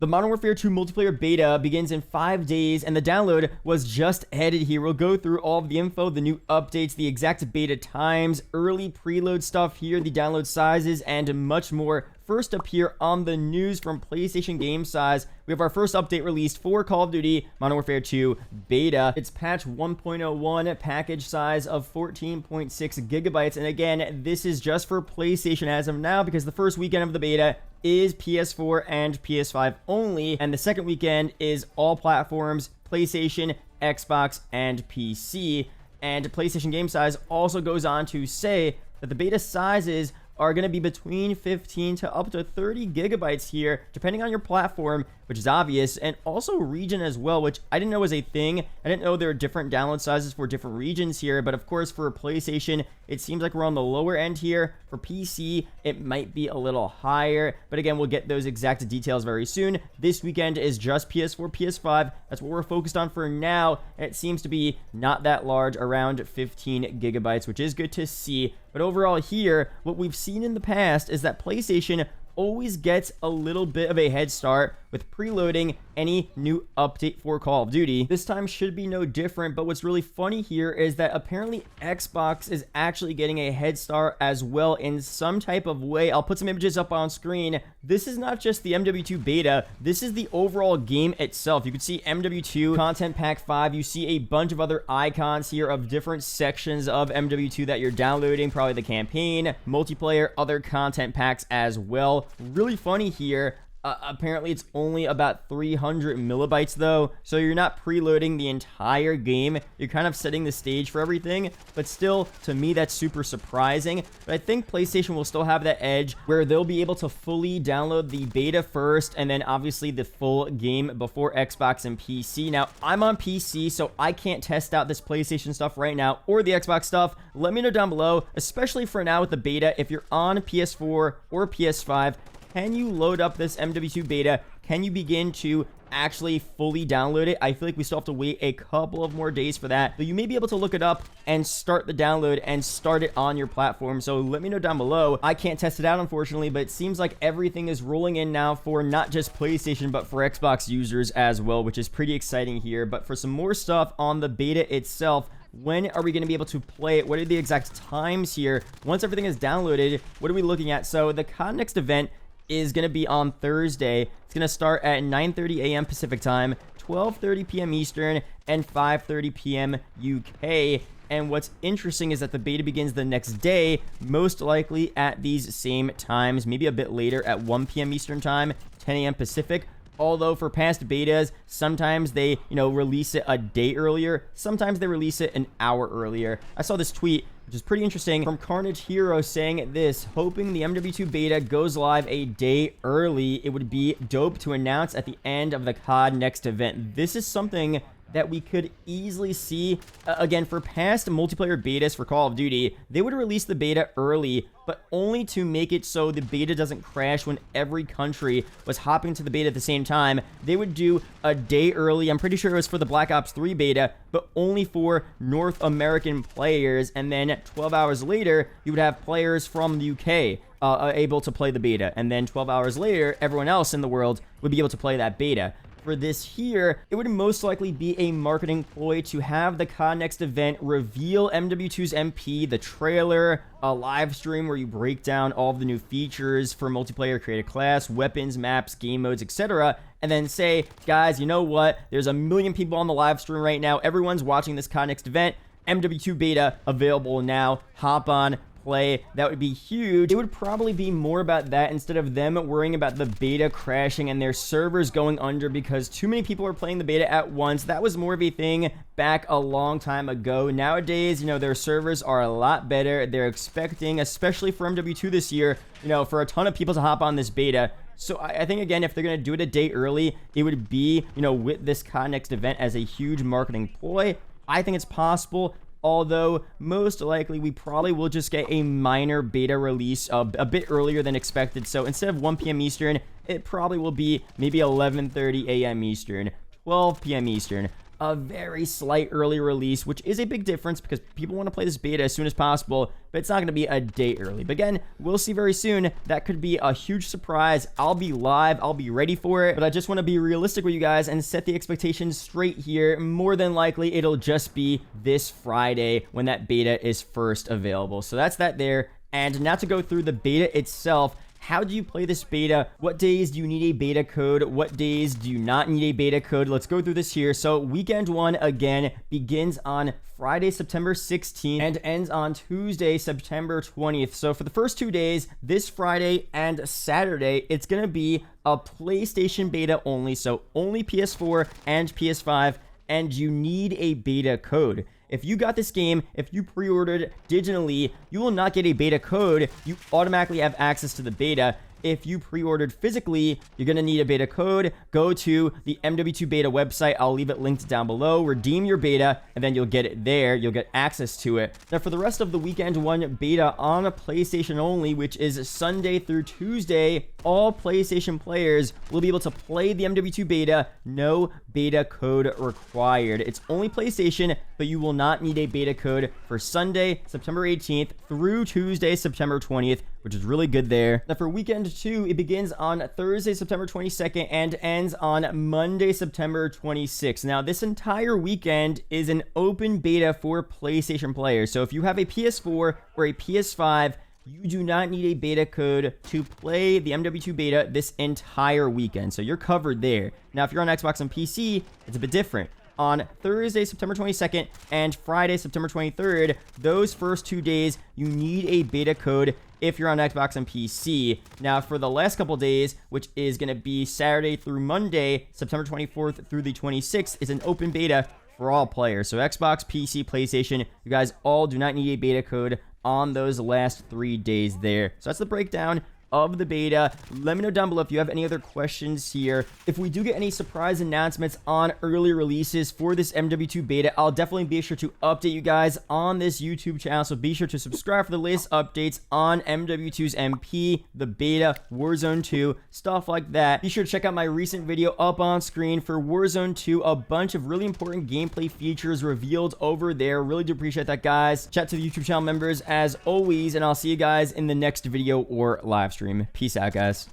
The Modern Warfare 2 multiplayer beta begins in 5 days, and the download was just added here. We'll go through all of the info, the new updates, the exact beta times, early preload stuff here, the download sizes, and much more. First up here on the news from PlayStation Game Size, we have our first update released for Call of Duty Modern Warfare 2 beta. It's patch 1.01, package size of 14.6 gigabytes. And again, this is just for PlayStation as of now because the first weekend of the beta is PS4 and PS5 only, and the second weekend is all platforms, PlayStation, Xbox, and PC. And PlayStation Game Size also goes on to say that the beta sizes are going to be between 15 to up to 30 gigabytes here, depending on your platform, which is obvious, and also region as well, which I didn't know was a thing. I didn't know there are different download sizes for different regions here, but of course for PlayStation, it seems like we're on the lower end here. For PC, it might be a little higher, but again, we'll get those exact details very soon. This weekend is just PS4, PS5. That's what we're focused on for now, and it seems to be not that large, around 15 gigabytes, which is good to see. But overall here, what we've seen in the past is that PlayStation always gets a little bit of a head start with preloading any new update for Call of Duty. This time should be no different, but what's really funny here is that apparently Xbox is actually getting a head start as well in some type of way. I'll put some images up on screen. This is not just the MW2 beta, this is the overall game itself. You can see MW2 Content Pack 5, you see a bunch of other icons here of different sections of MW2 that you're downloading, probably the campaign, multiplayer, other content packs as well. Really funny here. Apparently it's only about 300 millibytes though, so you're not preloading the entire game. You're kind of setting the stage for everything, but still, to me, that's super surprising. But I think PlayStation will still have that edge where they'll be able to fully download the beta first and then obviously the full game before Xbox and PC. Now, I'm on PC, so I can't test out this PlayStation stuff right now or the Xbox stuff. Let me know down below, especially for now with the beta, if you're on PS4 or PS5, can you load up this MW2 beta? Can you begin to actually fully download it? I feel like we still have to wait a couple of more days for that, but you may be able to look it up and start the download and start it on your platform. So let me know down below. I can't test it out, unfortunately, but it seems like everything is rolling in now for not just PlayStation, but for Xbox users as well, which is pretty exciting here. But for some more stuff on the beta itself, when are we going to be able to play it? What are the exact times here? Once everything is downloaded, what are we looking at? So the COD Next event is going to be on Thursday. It's going to start at 9:30 a.m. Pacific time, 12:30 p.m. Eastern, and 5:30 p.m. UK. And what's interesting is that the beta begins the next day, most likely at these same times, maybe a bit later at 1 p.m. Eastern time, 10 a.m. Pacific. Although for past betas, sometimes they, release it a day earlier. Sometimes they release it an hour earlier. I saw this tweet, which is pretty interesting, from Carnage Hero saying this: hoping the MW2 beta goes live a day early. It would be dope to announce at the end of the COD Next event. This is something that we could easily see. Again, for past multiplayer betas for Call of Duty, they would release the beta early, but only to make it so the beta doesn't crash when every country was hopping to the beta at the same time. They would do a day early. I'm pretty sure it was for the Black Ops 3 beta, but only for North American players. And then 12 hours later, you would have players from the UK able to play the beta. And then 12 hours later, everyone else in the world would be able to play that beta. For this here, it would most likely be a marketing ploy to have the COD Next event reveal MW2's MP, the trailer, a live stream where you break down all of the new features for multiplayer, create a class, weapons, maps, game modes, etc. And then say, guys, you know what? There's a million people on the live stream right now. Everyone's watching this COD Next event. MW2 beta available now. Hop on, play. That would be huge. It would probably be more about that instead of them worrying about the beta crashing and their servers going under because too many people are playing the beta at once. That was more of a thing back a long time ago. Nowadays, their servers are a lot better. They're expecting, especially for MW2 this year, for a ton of people to hop on this beta. So I think, again, if they're going to do it a day early, it would be, with this COD Next event as a huge marketing ploy. I think it's possible. Although, most likely, we probably will just get a minor beta release a bit earlier than expected. So, instead of 1 p.m. Eastern, it probably will be maybe 11:30 a.m. Eastern, 12 p.m. Eastern, a very slight early release, which is a big difference because people want to play this beta as soon as possible, but it's not going to be a day early. But again, we'll see very soon. That could be a huge surprise. I'll be live. I'll be ready for it, but I just want to be realistic with you guys and set the expectations straight here. More than likely, it'll just be this Friday when that beta is first available. So that's that there. And now to go through the beta itself. How do you play this beta? What days do you need a beta code? What days do you not need a beta code? Let's go through this here. So weekend 1, again, begins on Friday, September 16th and ends on Tuesday, September 20th. So for the first 2 days, this Friday and Saturday, it's going to be a PlayStation beta only. So only PS4 and PS5, and you need a beta code. If you got this game, if you pre-ordered digitally, you will not get a beta code. You automatically have access to the beta. If you pre-ordered physically, you're going to need a beta code. Go to the MW2 beta website. I'll leave it linked down below. Redeem your beta, and then you'll get it there. You'll get access to it. Now, for the rest of the weekend 1 beta on a PlayStation only, which is Sunday through Tuesday, all PlayStation players will be able to play the MW2 beta. No beta code required. It's only PlayStation, but you will not need a beta code for Sunday, September 18th through Tuesday, September 20th, which is really good there. Now, for weekend 2, it begins on Thursday, September 22nd and ends on Monday, September 26th. Now, this entire weekend is an open beta for PlayStation players. So if you have a PS4 or a PS5, you do not need a beta code to play the MW2 beta this entire weekend. So you're covered there. Now, if you're on Xbox and PC, it's a bit different. On Thursday, September 22nd and Friday, September 23rd, those first 2 days, you need a beta code if you're on Xbox and PC. Now, for the last couple days, which is going to be Saturday through Monday, September 24th through the 26th, is an open beta for all players. So Xbox, PC, PlayStation, you guys all do not need a beta code on those last 3 days there. So that's the breakdown of the beta. Let me know down below if you have any other questions here. If we do get any surprise announcements on early releases for this MW2 beta, I'll definitely be sure to update you guys on this YouTube channel. So be sure to subscribe for the latest updates on MW2's MP, the beta, Warzone 2, stuff like that. Be sure to check out my recent video up on screen for Warzone 2. A bunch of really important gameplay features revealed over there. Really do appreciate that, guys. Chat to the YouTube channel members as always, and I'll see you guys in the next video or live stream. Peace out, guys.